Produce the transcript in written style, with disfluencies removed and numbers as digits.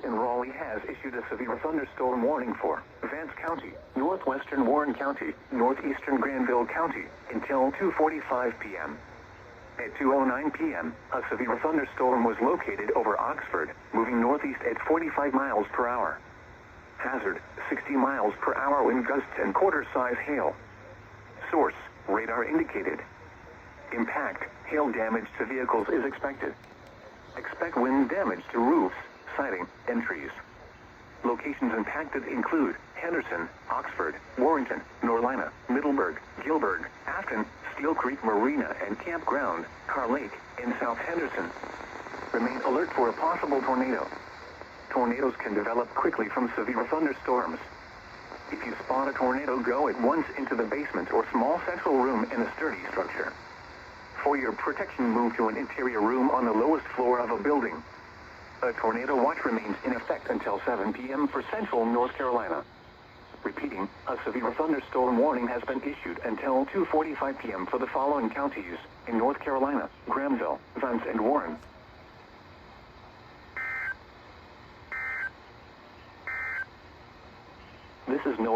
in Raleigh has issued a severe thunderstorm warning for Vance County, northwestern Warren County, northeastern Granville County, until 2:45 p.m. At 2:09 p.m., a severe thunderstorm was located over Oxford, moving northeast at 45 miles per hour. Hazard, 60 miles per hour wind gusts and quarter-size hail. Source, radar indicated. Impact, hail damage to vehicles is expected. Expect wind damage to roofs, siding, and trees. Locations impacted include Henderson, Oxford, Warrenton, Norlina, Middleburg, Gilbert, Afton, Steel Creek Marina and Campground, Car Lake, and South Henderson. Remain alert for a possible tornado. Tornadoes can develop quickly from severe thunderstorms. If you spot a tornado, go at once into the basement or small central room in a sturdy structure. For your protection, move to an interior room on the lowest floor of a building. A tornado watch remains in effect until 7 p.m. for central North Carolina. Repeating, a severe thunderstorm warning has been issued until 2:45 p.m. for the following counties in North Carolina: Granville, Vance, and Warren. This is Noah.